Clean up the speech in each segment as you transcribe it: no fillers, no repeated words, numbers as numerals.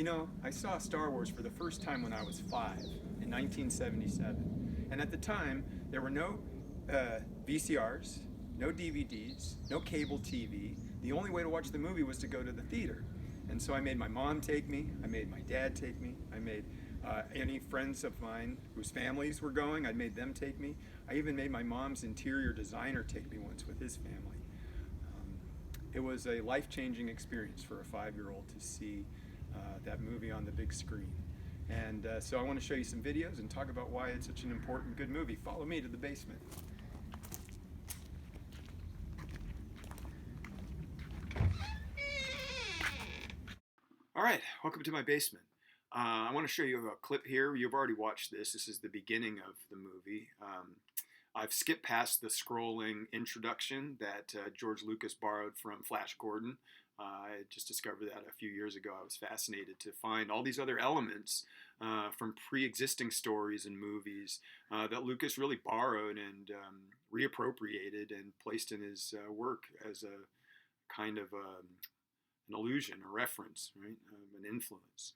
You know, I saw Star Wars for the first time when I was 5 in 1977. And at the time, there were no VCRs, no DVDs, no cable TV. The only way to watch the movie was to go to the theater. And so I made my mom take me, I made my dad take me, I made any friends of mine whose families were going, I made them take me. I even made my mom's interior designer take me once with his family. Um, it was a life changing experience for a 5 year old to see that movie on the big screen. And so I want to show you some videos and talk about why it's such an important, good movie. Follow me to the basement. All right, welcome to my basement. I want to show you a clip here. You've already watched this. This is the beginning of the movie. I've skipped past the scrolling introduction that George Lucas borrowed from Flash Gordon. I just discovered that a few years ago. I was fascinated to find all these other elements from pre-existing stories and movies that Lucas really borrowed and reappropriated and placed in his work as a kind of an illusion, a reference, right? An influence.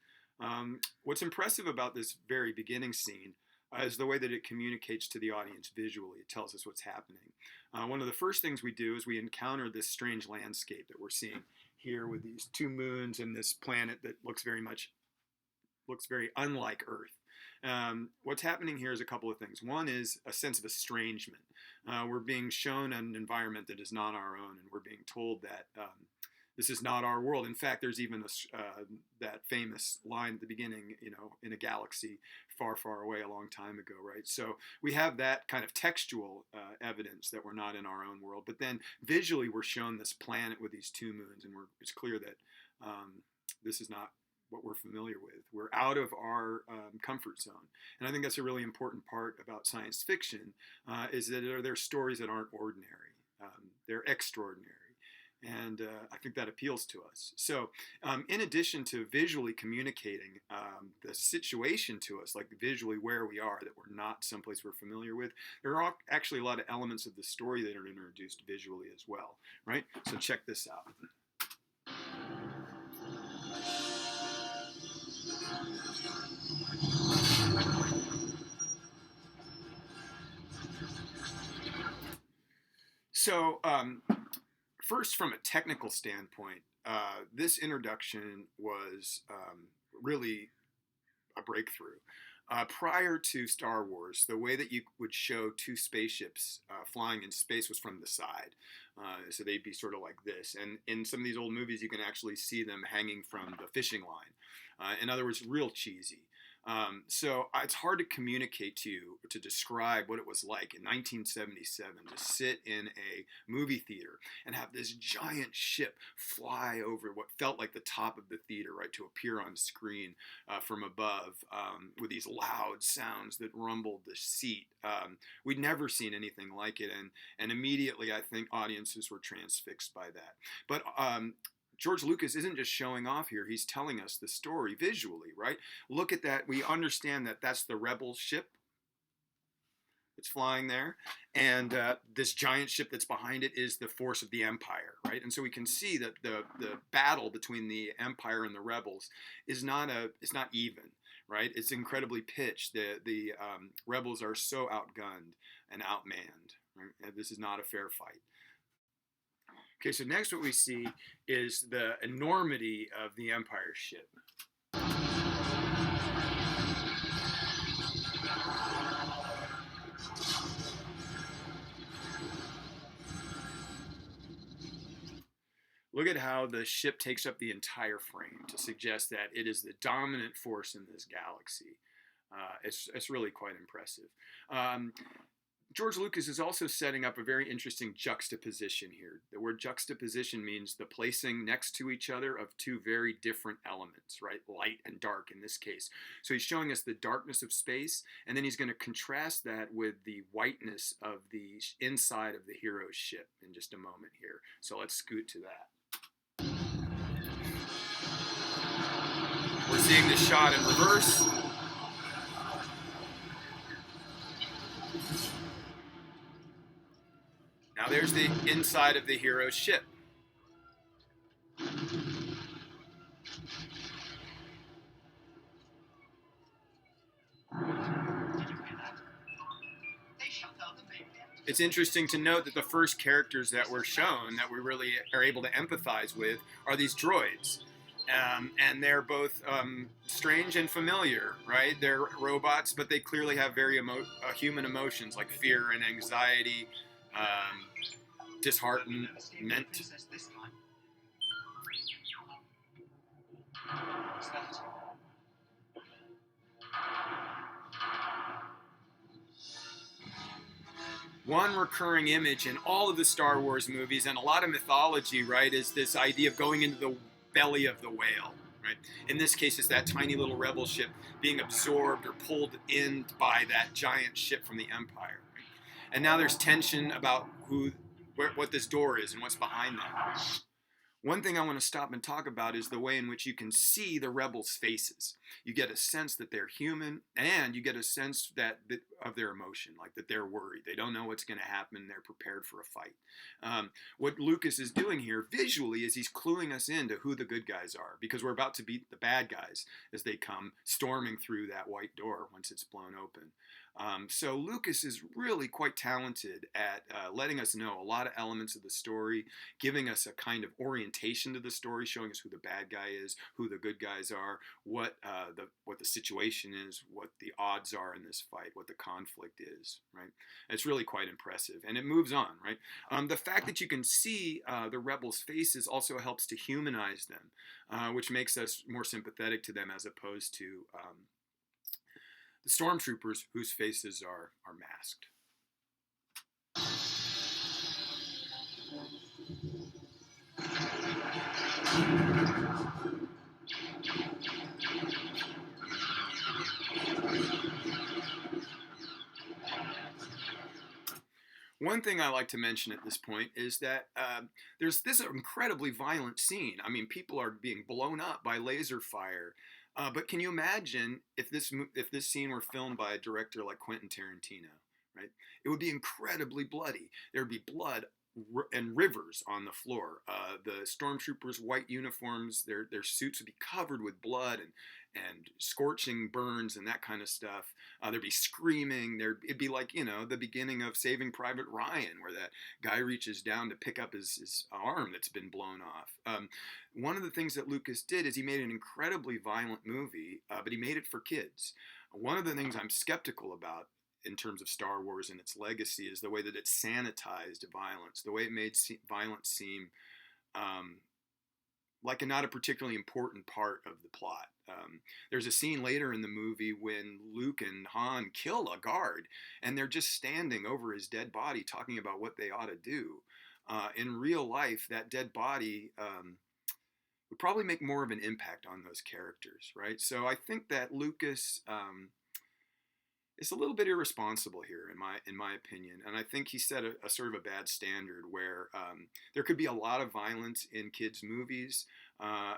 What's impressive about this very beginning scene is the way that it communicates to the audience visually. It tells us what's happening. One of the first things we do is we encounter this strange landscape that we're seeing here with these two moons and this planet that looks very unlike Earth. What's happening here is a couple of things. One is a sense of estrangement. We're being shown an environment that is not our own, and we're being told that this is not our world. In fact, there's even that famous line at the beginning, you know, in a galaxy far, far away a long time ago, right? So we have that kind of textual evidence that we're not in our own world. But then visually, we're shown this planet with these two moons, and it's clear that this is not what we're familiar with. We're out of our comfort zone. And I think that's a really important part about science fiction, is that there are stories that aren't ordinary. They're extraordinary. And I think that appeals to us. So in addition to visually communicating the situation to us, like visually where we are, that we're not someplace we're familiar with, there are actually a lot of elements of the story that are introduced visually as well, right? So check this out. So first, from a technical standpoint, this introduction was really a breakthrough. Prior to Star Wars, the way that you would show two spaceships flying in space was from the side. So they'd be sort of like this. And in some of these old movies, you can actually see them hanging from the fishing line. In other words, real cheesy. So it's hard to communicate to you, to describe what it was like in 1977 to sit in a movie theater and have this giant ship fly over what felt like the top of the theater, right, to appear on screen from above with these loud sounds that rumbled the seat. We'd never seen anything like it, and immediately I think audiences were transfixed by that. But George Lucas isn't just showing off here. He's telling us the story visually, right? Look at that. We understand that that's the rebel ship that's flying there. And this giant ship that's behind it is the force of the Empire, right? And so we can see that the battle between the Empire and the rebels is not even, right? It's incredibly pitched. The rebels are so outgunned and outmanned, right? This is not a fair fight. Okay, so next what we see is the enormity of the Empire ship. Look at how the ship takes up the entire frame to suggest that it is the dominant force in this galaxy. It's really quite impressive. George Lucas is also setting up a very interesting juxtaposition here. The word juxtaposition means the placing next to each other of two very different elements, right? Light and dark in this case. So he's showing us the darkness of space, and then he's going to contrast that with the whiteness of the inside of the hero's ship in just a moment here. So let's scoot to that. We're seeing this shot in reverse. Now there's the inside of the hero's ship. It's interesting to note that the first characters that were shown that we really are able to empathize with are these droids. And they're both strange and familiar, right? They're robots, but they clearly have very human emotions like fear and anxiety, disheartenment. One recurring image in all of the Star Wars movies and a lot of mythology, right, is this idea of going into the belly of the whale, right? In this case, it's that tiny little rebel ship being absorbed or pulled in by that giant ship from the Empire. Right? And now there's tension about what this door is and what's behind that. One thing I want to stop and talk about is the way in which you can see the rebels' faces. You get a sense that they're human, and you get a sense that of their emotion, like that they're worried. They don't know what's going to happen. They're prepared for a fight. What Lucas is doing here visually is he's cluing us into who the good guys are, because we're about to beat the bad guys as they come storming through that white door once it's blown open. So Lucas is really quite talented at letting us know a lot of elements of the story, giving us a kind of orientation to the story, showing us who the bad guy is, who the good guys are, what the situation is, what the odds are in this fight, what the conflict is. Right? It's really quite impressive, and it moves on. Right? The fact that you can see the rebels' faces also helps to humanize them, which makes us more sympathetic to them as opposed to the stormtroopers whose faces are masked. One thing I like to mention at this point is that there's this incredibly violent scene. I mean, people are being blown up by laser fire. But can you imagine if this scene were filmed by a director like Quentin Tarantino, right? It would be incredibly bloody. There'd be blood and rivers on the floor. The stormtroopers' white uniforms, their suits would be covered with blood and scorching burns and that kind of stuff. There'd be screaming. It'd be like the beginning of Saving Private Ryan, where that guy reaches down to pick up his arm that's been blown off. One of the things that Lucas did is he made an incredibly violent movie, but he made it for kids. One of the things I'm skeptical about in terms of Star Wars and its legacy is the way that it sanitized violence, the way it made violence seem like not a particularly important part of the plot. There's a scene later in the movie when Luke and Han kill a guard, and they're just standing over his dead body talking about what they ought to do. In real life, that dead body would probably make more of an impact on those characters, right? So I think that Lucas is a little bit irresponsible here, in my opinion, and I think he set a sort of a bad standard where there could be a lot of violence in kids' movies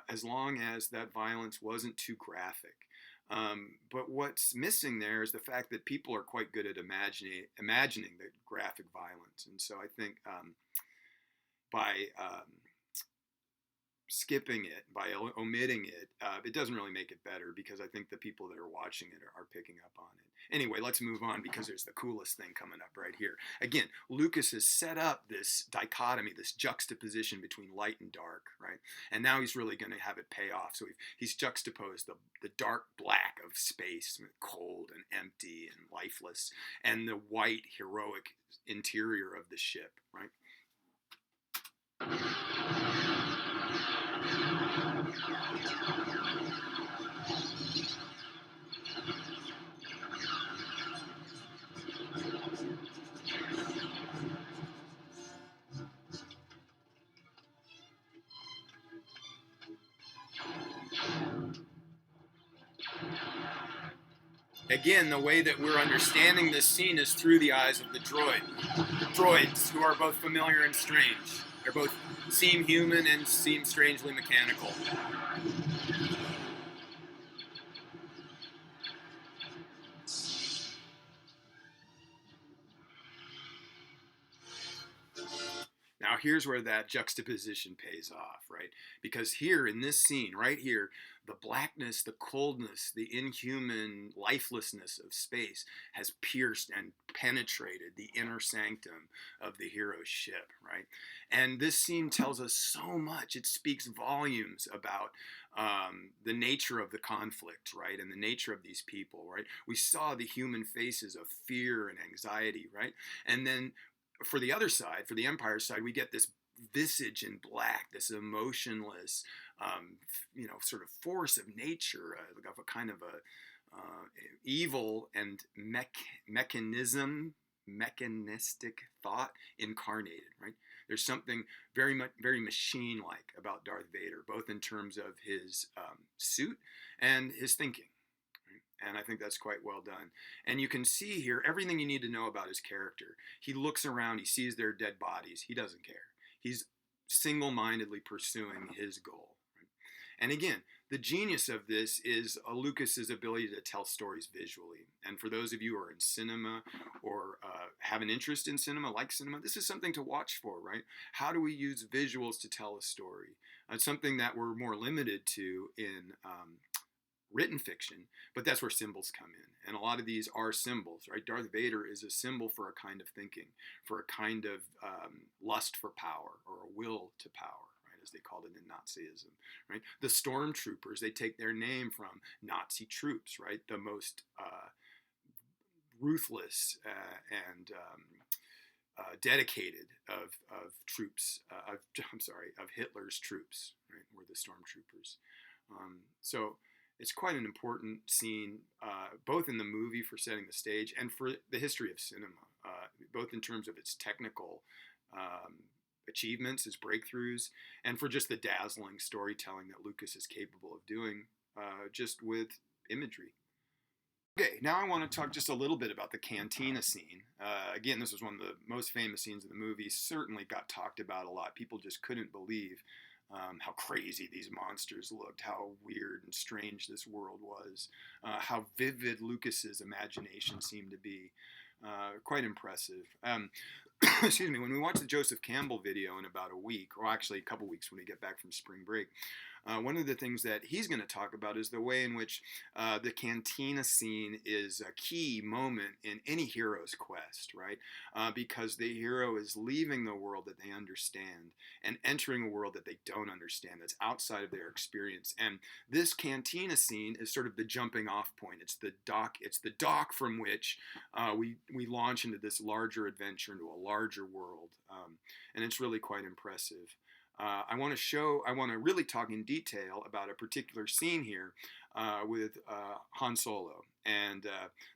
as long as that violence wasn't too graphic. But what's missing there is the fact that people are quite good at imagining the graphic violence, and so I think by skipping it, by omitting it, it doesn't really make it better, because I think the people that are watching it are picking up on it. Anyway, let's move on, because there's the coolest thing coming up right here. Again, Lucas has set up this dichotomy, this juxtaposition between light and dark, right? And now he's really going to have it pay off. So he's juxtaposed the dark black of space, cold and empty and lifeless, and the white, heroic interior of the ship, right? Again, the way that we're understanding this scene is through the eyes of the droids, who are both familiar and strange. They both seem human and seem strangely mechanical. Now here's where that juxtaposition pays off, right? Because here in this scene, right here, the blackness, the coldness, the inhuman lifelessness of space has pierced and penetrated the inner sanctum of the hero's ship, right? And this scene tells us so much. It speaks volumes about the nature of the conflict, right? And the nature of these people, right? We saw the human faces of fear and anxiety, right? And then for the other side, for the Empire side, we get this visage in black, this emotionless, sort of force of nature, of a kind of a evil and mechanistic thought incarnated, right? There's something very machine-like about Darth Vader, both in terms of his suit and his thinking. And I think that's quite well done. And you can see here everything you need to know about his character. He looks around, he sees their dead bodies, he doesn't care. He's single-mindedly pursuing his goal. Right? And again, the genius of this is Lucas's ability to tell stories visually. And for those of you who are in cinema or have an interest in cinema, like cinema, this is something to watch for, right? How do we use visuals to tell a story? It's something that we're more limited to in written fiction, but that's where symbols come in. And a lot of these are symbols, right? Darth Vader is a symbol for a kind of thinking, for a kind of lust for power or a will to power, right? As they called it in Nazism, right? The stormtroopers, they take their name from Nazi troops, right? The most ruthless and dedicated of troops, of Hitler's troops, right? Were the stormtroopers. So it's quite an important scene, both in the movie for setting the stage and for the history of cinema, both in terms of its technical achievements, its breakthroughs, and for just the dazzling storytelling that Lucas is capable of doing just with imagery. Okay, now I want to talk just a little bit about the cantina scene. Again, this was one of the most famous scenes of the movie, certainly got talked about a lot. People just couldn't believe how crazy these monsters looked, how weird and strange this world was, how vivid Lucas's imagination seemed to be. Quite impressive. Excuse me, when we watch the Joseph Campbell video in about a week, or actually a couple weeks when we get back from spring break, one of the things that he's going to talk about is the way in which the cantina scene is a key moment in any hero's quest, right? Because the hero is leaving the world that they understand and entering a world that they don't understand, that's outside of their experience. And this cantina scene is sort of the jumping off point. It's the dock from which we launch into this larger adventure, into a larger world. And it's really quite impressive. I want to really talk in detail about a particular scene here with Han Solo and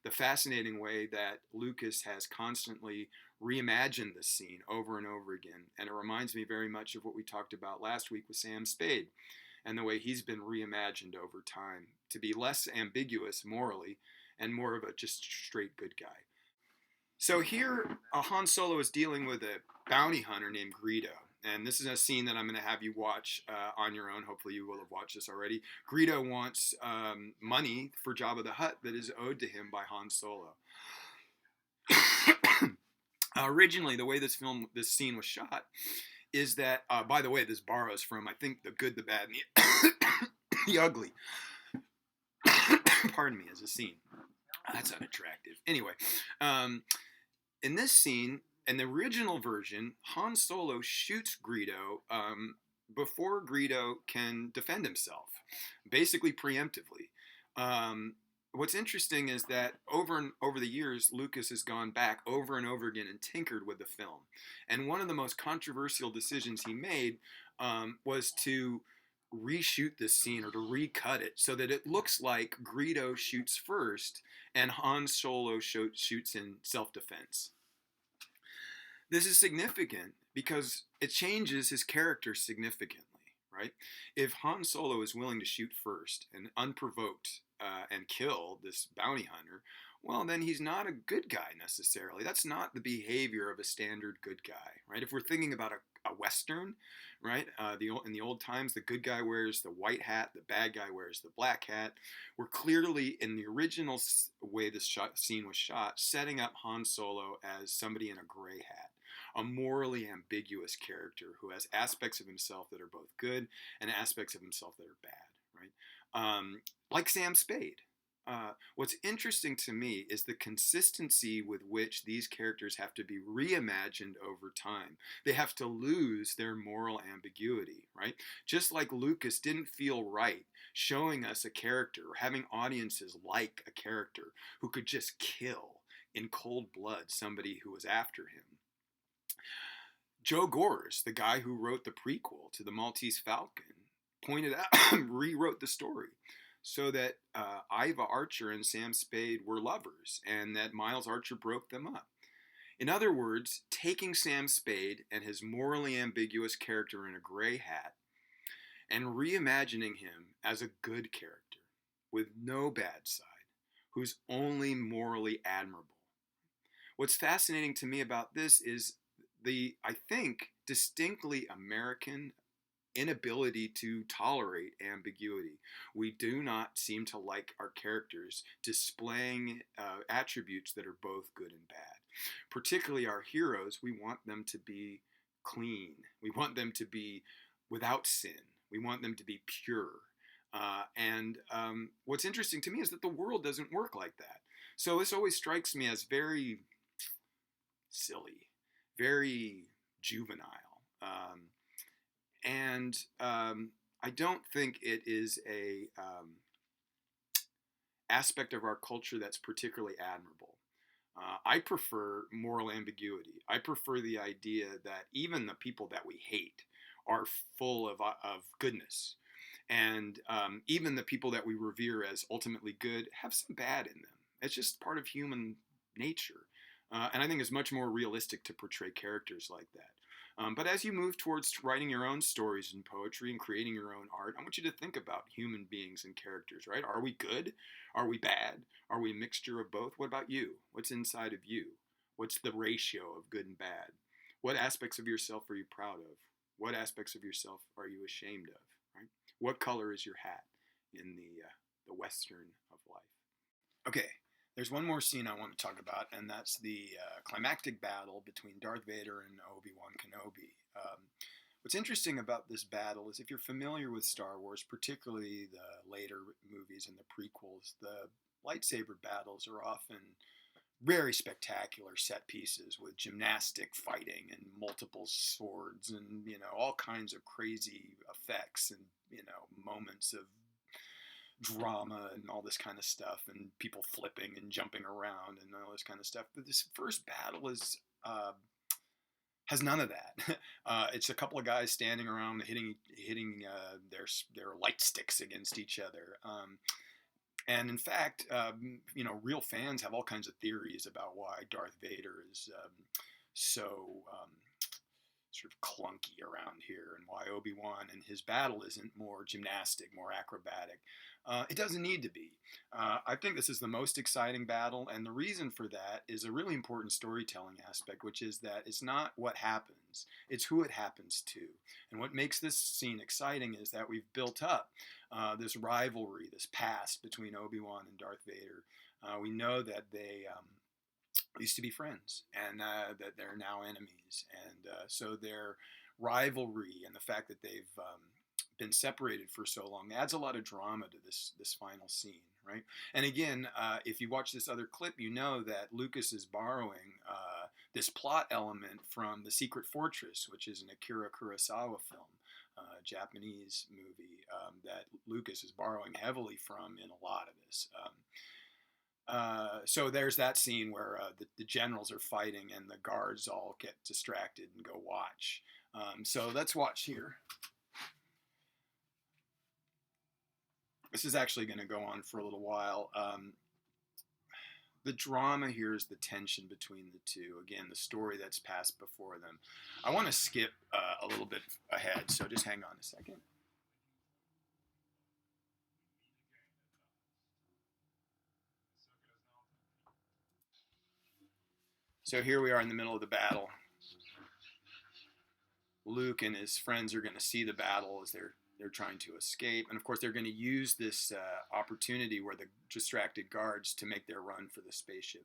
the fascinating way that Lucas has constantly reimagined this scene over and over again. And it reminds me very much of what we talked about last week with Sam Spade and the way he's been reimagined over time to be less ambiguous morally and more of a just straight good guy. So here, Han Solo is dealing with a bounty hunter named Greedo. And this is a scene that I'm going to have you watch on your own. Hopefully you will have watched this already. Greedo wants money for Jabba the Hutt that is owed to him by Han Solo. Originally, the way this scene was shot is that, by the way, this borrows from, I think, The Good, the Bad, and the Ugly. Pardon me, as a scene. That's unattractive. Anyway, in this scene, in the original version, Han Solo shoots Greedo before Greedo can defend himself, basically preemptively. What's interesting is that over the years, Lucas has gone back over and over again and tinkered with the film. And one of the most controversial decisions he made was to reshoot this scene or to recut it so that it looks like Greedo shoots first and Han Solo shoots in self-defense. This is significant because it changes his character significantly, right? If Han Solo is willing to shoot first and unprovoked and kill this bounty hunter, well, then he's not a good guy necessarily. That's not the behavior of a standard good guy, right? If we're thinking about a Western, right? In the old times, the good guy wears the white hat, the bad guy wears the black hat. We're clearly, in the original way this scene was shot, setting up Han Solo as somebody in a gray hat. a morally ambiguous character who has aspects of himself that are both good and aspects of himself that are bad, right? Like Sam Spade. What's interesting to me is the consistency with which these characters have to be reimagined over time. They have to lose their moral ambiguity, right? Just like Lucas didn't feel right showing us a character or having audiences like a character who could just kill in cold blood somebody who was after him. Joe Gores, the guy who wrote the prequel to The Maltese Falcon, pointed out, rewrote the story so that Iva Archer and Sam Spade were lovers and that Miles Archer broke them up. In other words, taking Sam Spade and his morally ambiguous character in a gray hat and reimagining him as a good character with no bad side, who's only morally admirable. What's fascinating to me about this is the, I think, distinctly American inability to tolerate ambiguity. We do not seem to like our characters displaying attributes that are both good and bad. Particularly our heroes, we want them to be clean. We want them to be without sin. We want them to be pure. And what's interesting to me is that the world doesn't work like that. So this always strikes me as very silly, very juvenile. And I don't think it is a aspect of our culture that's particularly admirable. I prefer moral ambiguity. I prefer the idea that even the people that we hate are full of goodness. And even the people that we revere as ultimately good have some bad in them. It's just part of human nature. And I think it's much more realistic to portray characters like that. But as you move towards writing your own stories and poetry and creating your own art, I want you to think about human beings and characters, right? Are we good? Are we bad? Are we a mixture of both? What about you? What's inside of you? What's the ratio of good and bad? What aspects of yourself are you proud of? What aspects of yourself are you ashamed of, right? What color is your hat in the Western of life? Okay, there's one more scene I want to talk about, and that's the climactic battle between Darth Vader and Obi-Wan Kenobi. What's interesting about this battle is if you're familiar with Star Wars, particularly the later movies and the prequels, the lightsaber battles are often very spectacular set pieces with gymnastic fighting and multiple swords and, all kinds of crazy effects and, moments of drama and all this kind of stuff and people flipping and jumping around and all this kind of stuff. But this first battle has none of that. It's a couple of guys standing around hitting their light sticks against each other. And in fact, real fans have all kinds of theories about why Darth Vader is so sort of clunky around here and why Obi-Wan and his battle isn't more gymnastic, more acrobatic. It doesn't need to be. I think this is the most exciting battle, and the reason for that is a really important storytelling aspect, which is that it's not what happens, it's who it happens to. And what makes this scene exciting is that we've built up this rivalry, this past between Obi-Wan and Darth Vader. We know that they used to be friends and that they're now enemies. And so their rivalry and the fact that they've been separated for so long adds a lot of drama to this final scene, right? And again, if you watch this other clip, you know that Lucas is borrowing this plot element from The Secret Fortress, which is an Akira Kurosawa film, Japanese movie that Lucas is borrowing heavily from in a lot of this. So there's that scene where the generals are fighting and the guards all get distracted and go watch. So let's watch here. This is actually going to go on for a little while. The drama here is the tension between the two. Again, the story that's passed before them. I want to skip a little bit ahead, so just hang on a second. So here we are in the middle of the battle. Luke and his friends are going to see the battle as they're trying to escape. And of course, they're going to use this opportunity where the distracted guards to make their run for the spaceship.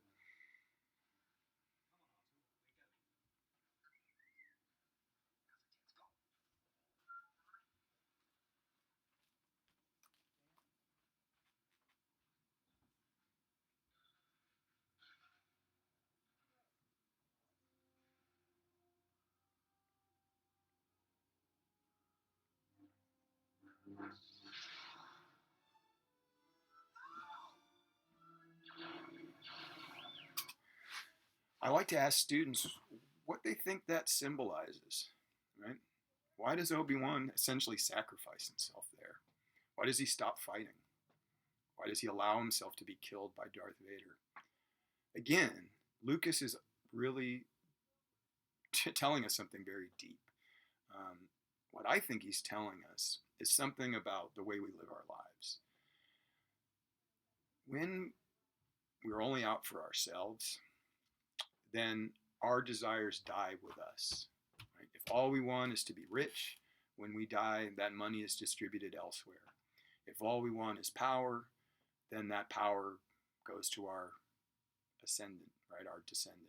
I like to ask students what they think that symbolizes, right? Why does Obi-Wan essentially sacrifice himself there? Why does he stop fighting? Why does he allow himself to be killed by Darth Vader? Again, Lucas is really telling us something very deep. Um, what I think he's telling us is something about the way we live our lives. When we're only out for ourselves, then our desires die with us. Right? If all we want is to be rich, when we die, that money is distributed elsewhere. If all we want is power, then that power goes to our ascendant, right? Our descendant,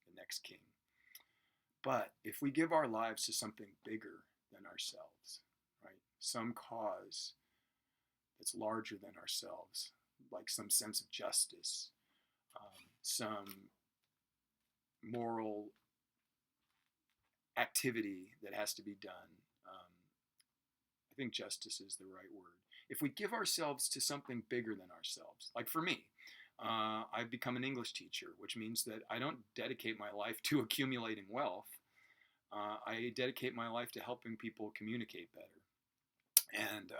the next king. But if we give our lives to something bigger than ourselves, right? Some cause that's larger than ourselves, like some sense of justice, some moral activity that has to be done. I think justice is the right word. If we give ourselves to something bigger than ourselves, like for me, I've become an English teacher, which means that I don't dedicate my life to accumulating wealth. I dedicate my life to helping people communicate better. And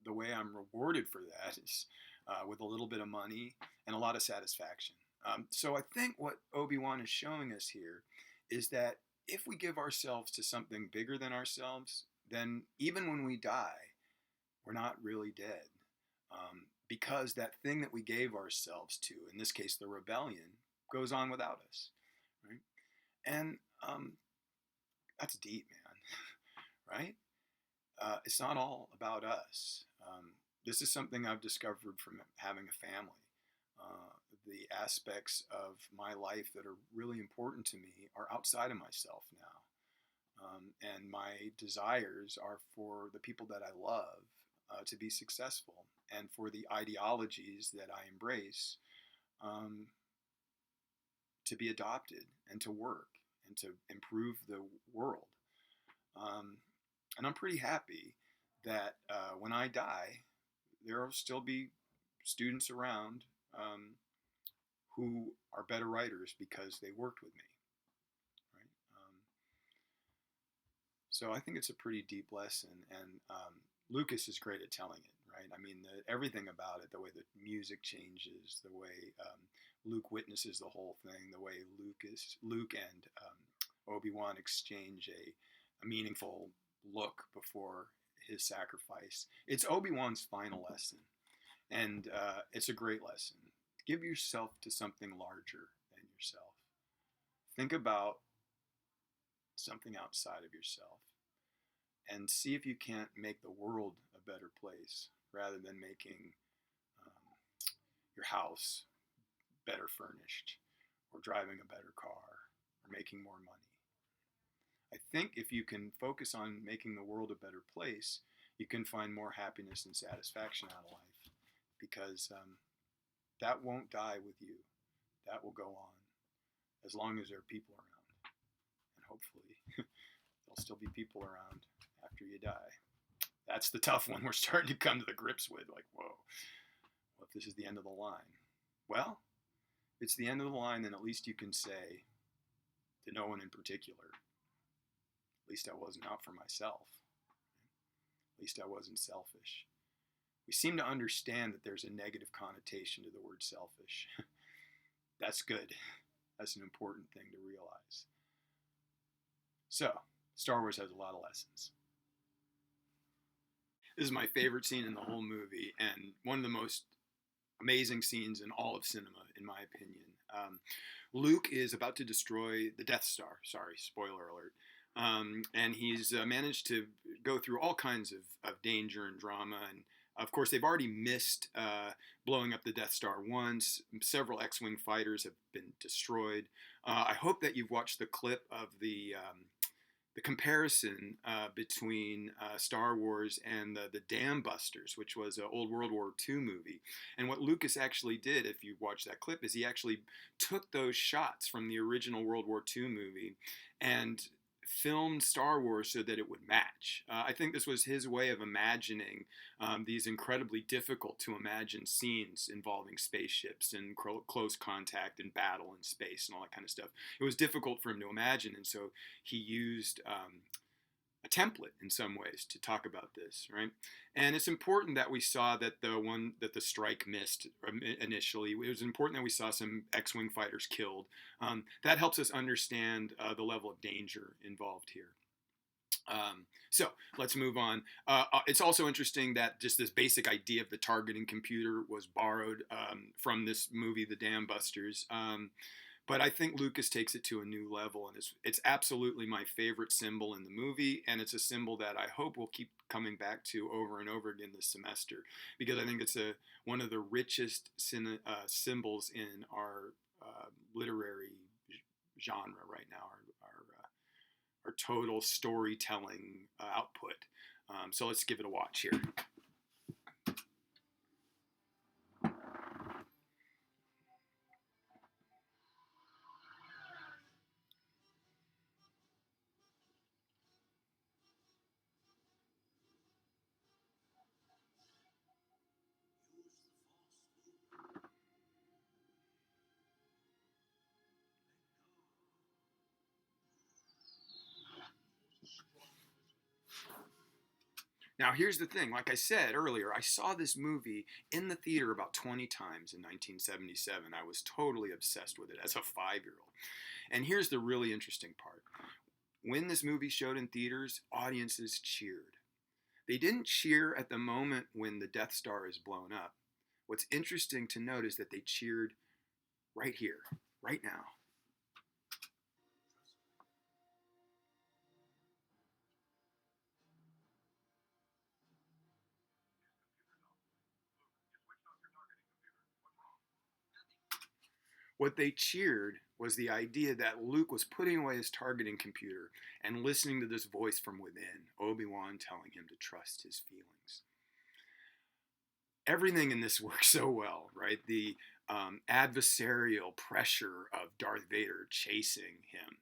the way I'm rewarded for that is with a little bit of money and a lot of satisfaction. So I think what Obi-Wan is showing us here is that if we give ourselves to something bigger than ourselves, then even when we die, we're not really dead. Because that thing that we gave ourselves to, in this case the rebellion, goes on without us. Right? And that's deep, man. Right? It's not all about us. This is something I've discovered from having a family. The aspects of my life that are really important to me are outside of myself now. And my desires are for the people that I love to be successful and for the ideologies that I embrace um, to be adopted and to work and to improve the world. Um, and I'm pretty happy that when I die, there will still be students around who are better writers because they worked with me. Right? So I think it's a pretty deep lesson, and Lucas is great at telling it. Right? I mean, everything about it, the way the music changes, the way Luke witnesses the whole thing, the way Luke and Obi-Wan exchange a meaningful look before his sacrifice. It's Obi-Wan's final lesson, and it's a great lesson. Give yourself to something larger than yourself. Think about something outside of yourself and see if you can't make the world a better place rather than making um, your house better furnished or driving a better car or making more money. I think if you can focus on making the world a better place, you can find more happiness and satisfaction out of life because that won't die with you. That will go on as long as there are people around. And hopefully, there'll still be people around after you die. That's the tough one we're starting to come to the grips with. Like, whoa, what if this is the end of the line? Well, if it's the end of the line, then at least you can say to no one in particular, at least I wasn't out for myself. At least I wasn't selfish. We seem to understand that there's a negative connotation to the word selfish. That's good. That's an important thing to realize. So, Star Wars has a lot of lessons. This is my favorite scene in the whole movie, and one of the most amazing scenes in all of cinema, in my opinion. Luke is about to destroy the Death Star. Sorry, spoiler alert. And he's managed to go through all kinds of danger and drama. And of course, they've already missed blowing up the Death Star once. Several X-Wing fighters have been destroyed. I hope that you've watched the clip of the comparison between Star Wars and the Dam Busters, which was an old World War II movie. And what Lucas actually did, if you watch that clip, is he actually took those shots from the original World War II movie and filmed Star Wars so that it would match. I think this was his way of imagining these incredibly difficult to imagine scenes involving spaceships and close contact and battle in space and all that kind of stuff. It was difficult for him to imagine, and so he used a template in some ways to talk about this, right? And it's important that we saw that the strike missed initially. It was important that we saw some X-wing fighters killed. That helps us understand the level of danger involved here. So let's move on. It's also interesting that just this basic idea of the targeting computer was borrowed from this movie, The Dam Busters. But I think Lucas takes it to a new level, and it's absolutely my favorite symbol in the movie, and it's a symbol that I hope we'll keep coming back to over and over again this semester, because I think it's one of the richest symbols in our literary genre right now, our total storytelling output. So let's give it a watch here. Now, here's the thing. Like I said earlier, I saw this movie in the theater about 20 times in 1977. I was totally obsessed with it as a 5-year-old. And here's the really interesting part. When this movie showed in theaters, audiences cheered. They didn't cheer at the moment when the Death Star is blown up. What's interesting to note is that they cheered right here, right now. What they cheered was the idea that Luke was putting away his targeting computer and listening to this voice from within, Obi-Wan telling him to trust his feelings. Everything in this works so well, right? The adversarial pressure of Darth Vader chasing him,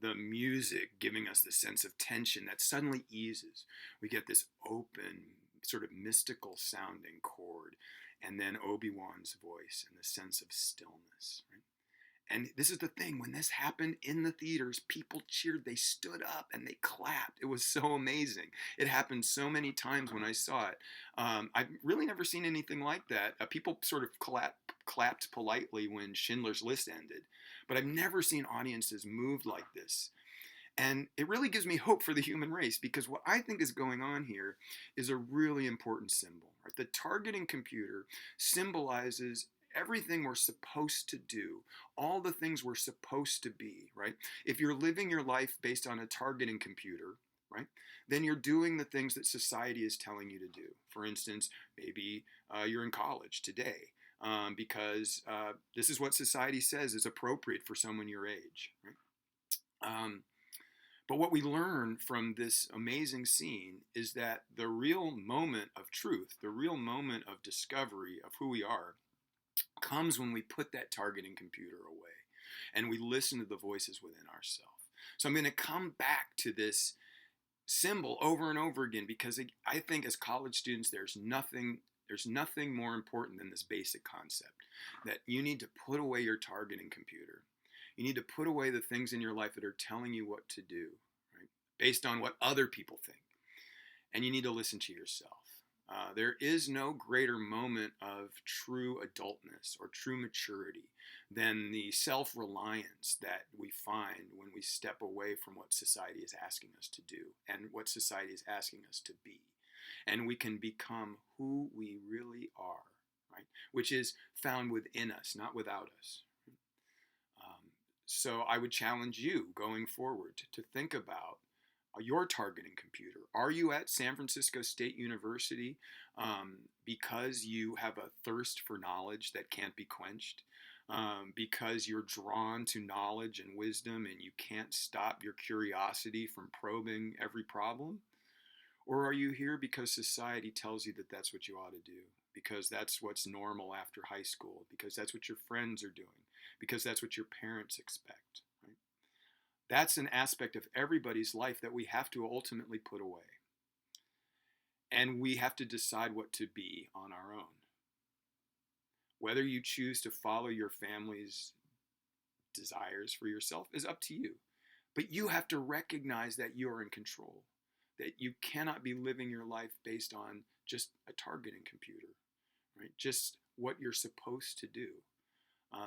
the music giving us the sense of tension that suddenly eases. We get this open, sort of mystical sounding chord, and then Obi-Wan's voice and the sense of stillness, right? And this is the thing, when this happened in the theaters, people cheered, they stood up and they clapped. It was so amazing. It happened so many times when I saw it. I've really never seen anything like that. People sort of clapped politely when Schindler's List ended, but I've never seen audiences moved like this. And it really gives me hope for the human race, because what I think is going on here is a really important symbol. Right? The targeting computer symbolizes everything we're supposed to do, all the things we're supposed to be, right? If you're living your life based on a targeting computer, right, then you're doing the things that society is telling you to do. For instance, maybe you're in college today because this is what society says is appropriate for someone your age, right? But what we learn from this amazing scene is that the real moment of truth, the real moment of discovery of who we are, comes when we put that targeting computer away and we listen to the voices within ourselves. So I'm going to come back to this symbol over and over again, because I think as college students, there's nothing more important than this basic concept that you need to put away your targeting computer. You need to put away the things in your life that are telling you what to do, right, based on what other people think. And you need to listen to yourself. There is no greater moment of true adultness or true maturity than the self-reliance that we find when we step away from what society is asking us to do and what society is asking us to be. And we can become who we really are, right? Which is found within us, not without us. So I would challenge you going forward to think about your targeting computer. Are you at San Francisco State University because you have a thirst for knowledge that can't be quenched? Because you're drawn to knowledge and wisdom and you can't stop your curiosity from probing every problem? Or are you here because society tells you that that's what you ought to do? Because that's what's normal after high school? Because that's what your friends are doing? Because that's what your parents expect? Right? That's an aspect of everybody's life that we have to ultimately put away. And we have to decide what to be on our own. Whether you choose to follow your family's desires for yourself is up to you. But you have to recognize that you're in control, that you cannot be living your life based on just a targeting computer, right? Just what you're supposed to do.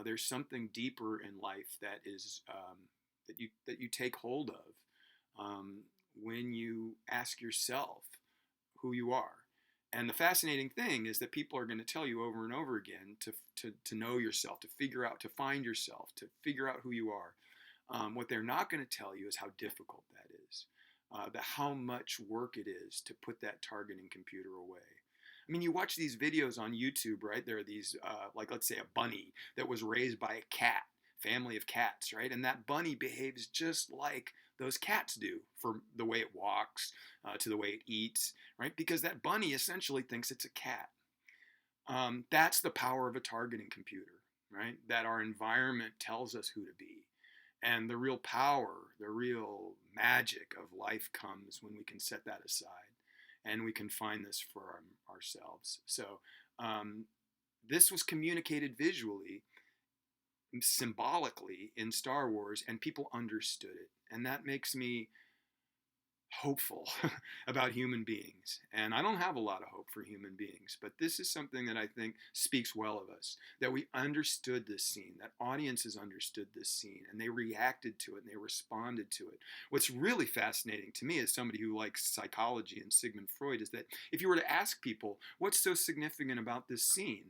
There's something deeper in life that is that you take hold of when you ask yourself who you are. And the fascinating thing is that people are going to tell you over and over again to know yourself, to figure out, to find yourself, to figure out who you are. What they're not going to tell you is how difficult that is, how much work it is to put that targeting computer away. I mean, you watch these videos on YouTube, right? There are these, like let's say a bunny that was raised by a cat, family of cats, right? And that bunny behaves just like those cats do, from the way it walks to the way it eats, right? Because that bunny essentially thinks it's a cat. That's the power of a targeting computer, right? That our environment tells us who to be. And the real power, the real magic of life comes when we can set that aside and we can find this for ourselves. So this was communicated visually, symbolically in Star Wars, and people understood it. And that makes me hopeful about human beings. And I don't have a lot of hope for human beings, but this is something that I think speaks well of us, that we understood this scene, that audiences understood this scene, and they reacted to it and they responded to it. What's really fascinating to me as somebody who likes psychology and Sigmund Freud is that if you were to ask people, what's so significant about this scene?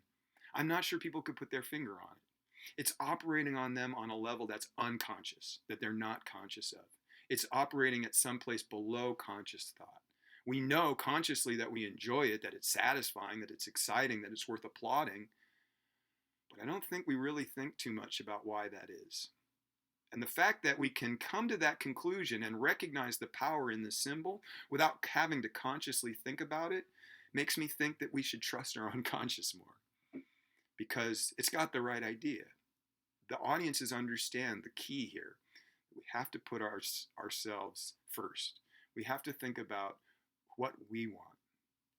I'm not sure people could put their finger on it. It's operating on them on a level that's unconscious, that they're not conscious of. It's operating at some place below conscious thought. We know consciously that we enjoy it, that it's satisfying, that it's exciting, that it's worth applauding. But I don't think we really think too much about why that is. And the fact that we can come to that conclusion and recognize the power in the symbol without having to consciously think about it makes me think that we should trust our unconscious more, because it's got the right idea. The audiences understand the key here. We have to put ourselves first. We have to think about what we want.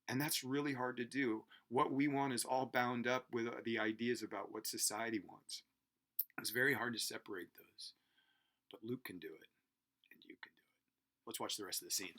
And that's really hard to do. What we want is all bound up with the ideas about what society wants. It's very hard to separate those. But Luke can do it, and you can do it. Let's watch the rest of the scene.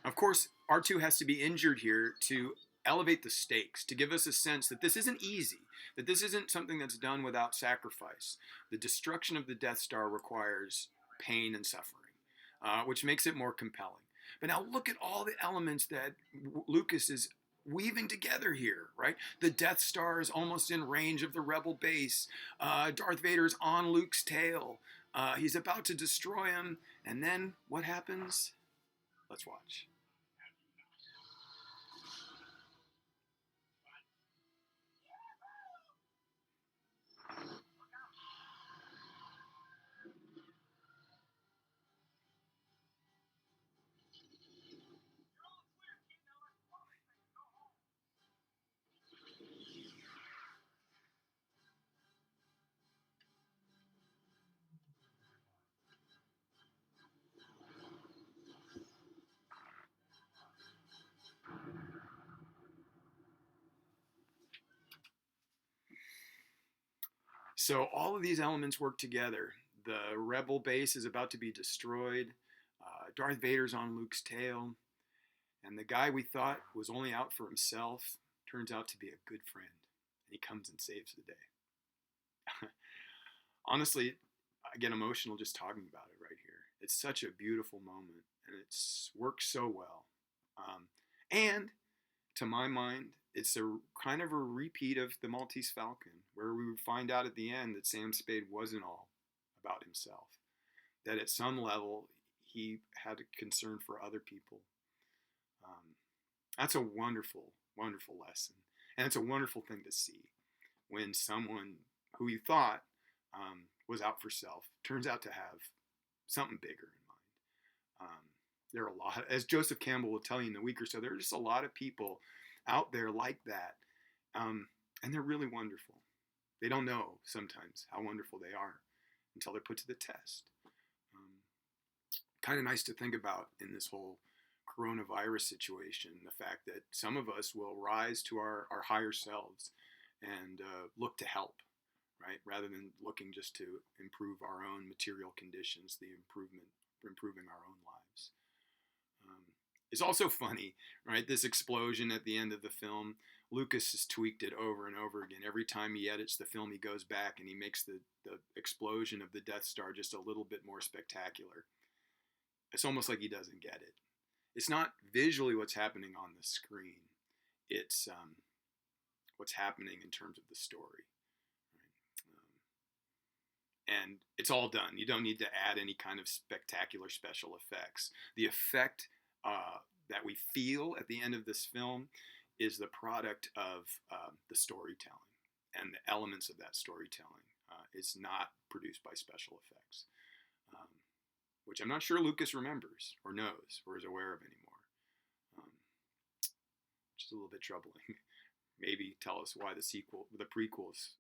Of course, R2 has to be injured here to elevate the stakes, to give us a sense that this isn't easy, that this isn't something that's done without sacrifice. The destruction of the Death Star requires pain and suffering, which makes it more compelling. But now look at all the elements that Lucas is weaving together here, right? The Death Star is almost in range of the Rebel base. Darth Vader's on Luke's tail. He's about to destroy him. And then what happens? Let's watch. So all of these elements work together. The Rebel base is about to be destroyed. Darth Vader's on Luke's tail. And the guy we thought was only out for himself turns out to be a good friend. And he comes and saves the day. Honestly, I get emotional just talking about it right here. It's such a beautiful moment, and it's worked so well. And to my mind, it's a kind of a repeat of the Maltese Falcon, where we would find out at the end that Sam Spade wasn't all about himself. That at some level, he had a concern for other people. That's a wonderful, wonderful lesson. And it's a wonderful thing to see when someone who you thought was out for self turns out to have something bigger Um, there are a lot, as Joseph Campbell will tell you in a week or so, there are just a lot of people out there like that. And they're really wonderful. They don't know sometimes how wonderful they are until they're put to the test. Um, Kind of nice to think about in this whole coronavirus situation, the fact that some of us will rise to our higher selves and look to help, right? Rather than looking just to improve our own material conditions, the improving our own lives. Um, it's also funny, right? This explosion at the end of the film, Lucas has tweaked it over and over again. Every time he edits the film, he goes back and he makes the explosion of the Death Star just a little bit more spectacular. It's almost like he doesn't get it. It's not visually what's happening on the screen. It's what's happening in terms of the story. Right? And it's all done. You don't need to add any kind of spectacular special effects. The effect that we feel at the end of this film is the product of the storytelling and the elements of that storytelling. It's not produced by special effects, which I'm not sure Lucas remembers or knows or is aware of anymore, which is a little bit troubling. Maybe tell us why the prequels